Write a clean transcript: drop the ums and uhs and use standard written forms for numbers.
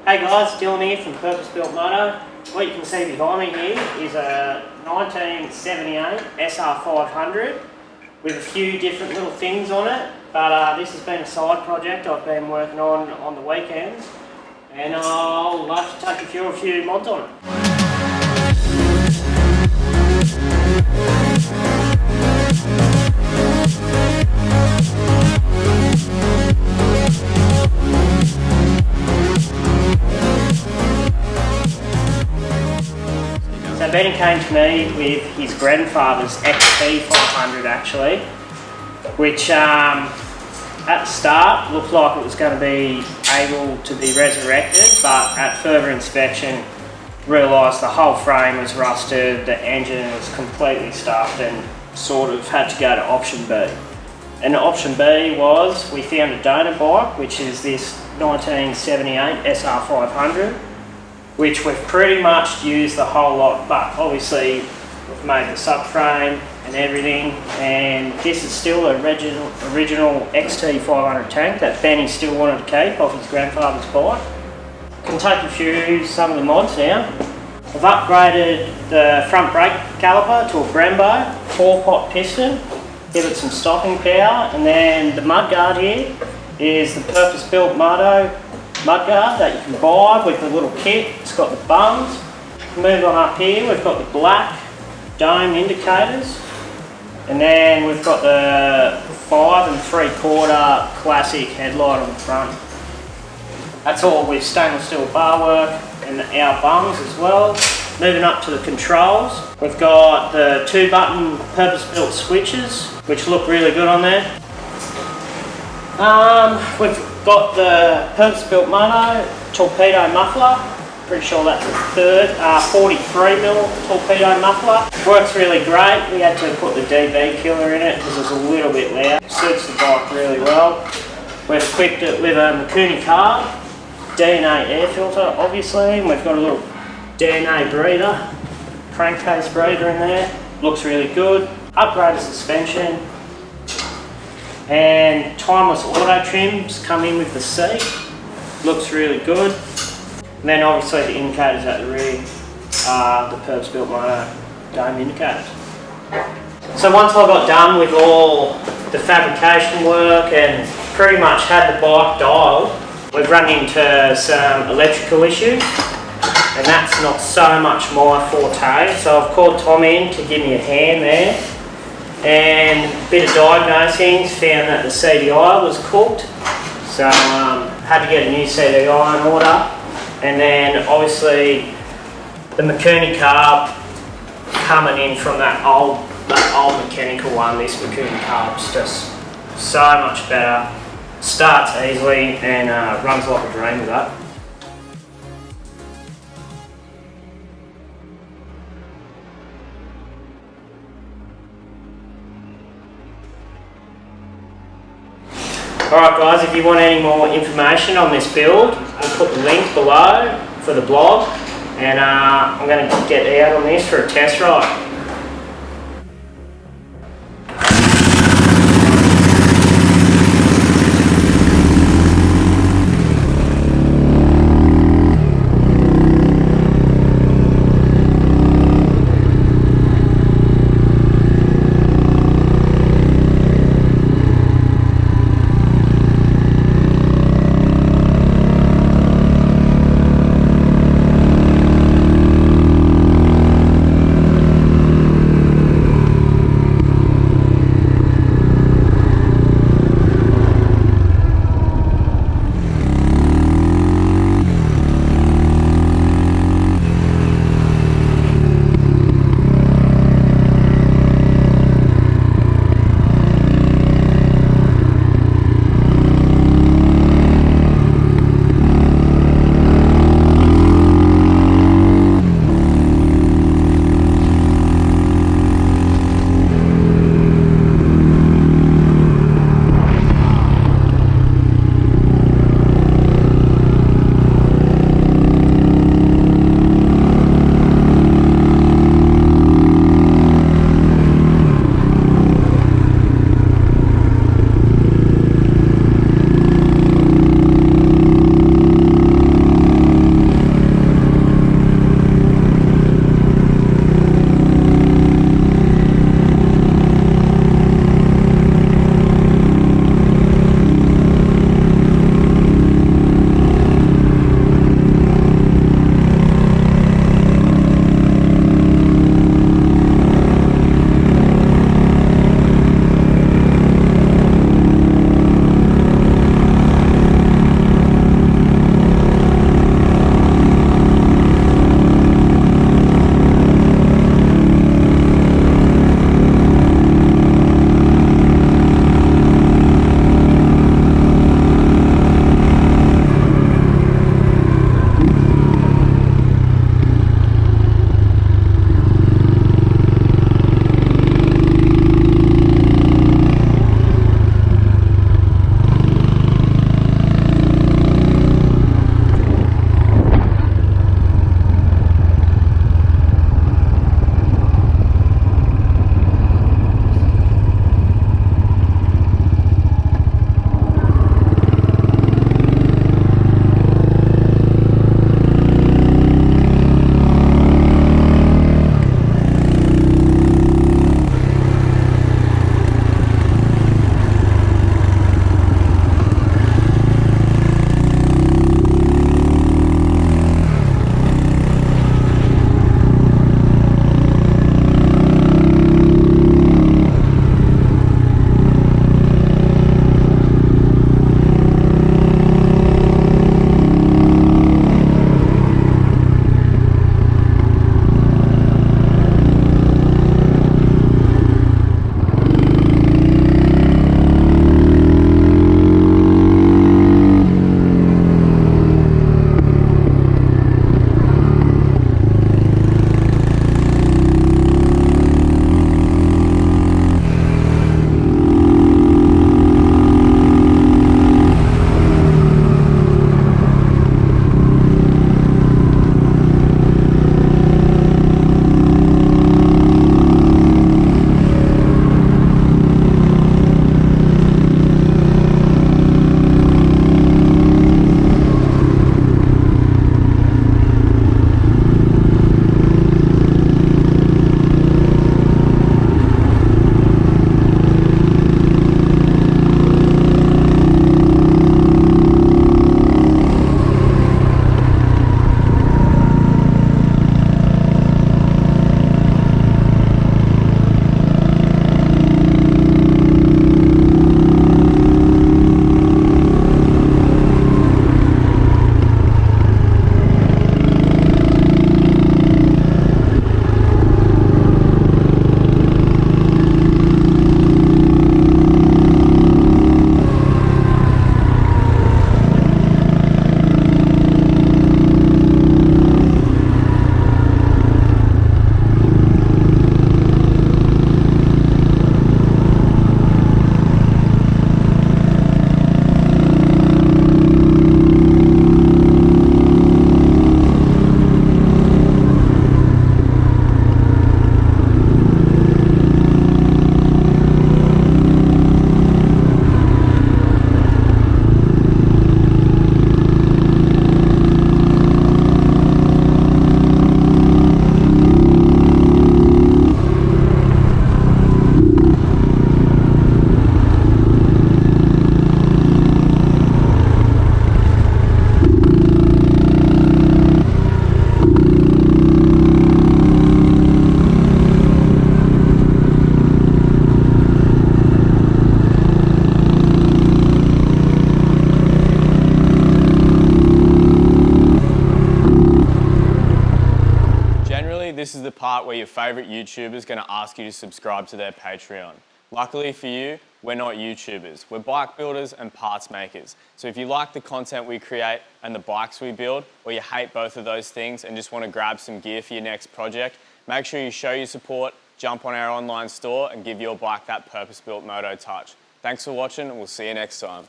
Hey guys, Dylan here from Purpose Built Moto. What you can see behind me here is a 1978 SR500 with a few different little things on it, but this has been a side project I've been working on the weekends, and I'll love to take you through a few mods on it. So Benny came to me with his grandfather's XT500 actually, which at the start looked like it was going to be able to be resurrected, but at further inspection realised the whole frame was rusted, the engine was completely stuffed, and sort of had to go to option B. And option B was, we found a donor bike, which is this 1978 SR500, which we've pretty much used the whole lot, but obviously we've made the subframe and everything, and this is still an original XT500 tank that Benny still wanted to keep off his grandfather's bike. I can take you through some of the mods now. I've upgraded the front brake caliper to a Brembo 4-pot piston, give it some stopping power, and then the mudguard here is the Purpose Built Moto mudguard that you can buy with the little kit. It's got the bungs. Move on up here, we've got the black dome indicators, and then we've got the 5 3/4 classic headlight on the front. That's all with stainless steel bar work and our bungs as well. Moving up to the controls, we've got the 2-button purpose-built switches, which look really good on there. We've got the Purpose-Built Moto Torpedo Muffler. Pretty sure that's a third 43mm Torpedo Muffler. Works really great. We had to put the DB killer in it because it's a little bit loud. Suits the bike really well. We've equipped it with a Mikuni carb, DNA air filter obviously, and we've got a little DNA breather, crankcase breather in there. Looks really good. Upgraded suspension, and timeless auto trims come in with the seat. Looks really good. And then obviously the indicators at the rear are the Purpose Built Moto dome indicators. So once I got done with all the fabrication work and pretty much had the bike dialed, we've run into some electrical issues, and that's not so much my forte. So I've called Tom in to give me a hand there, and a bit of diagnosing, found that the CDI was cooked, so had to get a new CDI in order, and then obviously the Mikuni carb coming in from that old mechanical one. This Mikuni carb's just so much better, starts easily and runs like a dream with that. Alright guys, if you want any more information on this build, we'll put the link below for the blog, and I'm going to get out on this for a test ride. this is the part where your favourite YouTuber is going to ask you to subscribe to their Patreon. Luckily for you, we're not YouTubers. We're bike builders and parts makers. So if you like the content we create and the bikes we build, or you hate both of those things and just want to grab some gear for your next project, make sure you show your support, jump on our online store and give your bike that purpose-built Moto touch. Thanks for watching and we'll see you next time.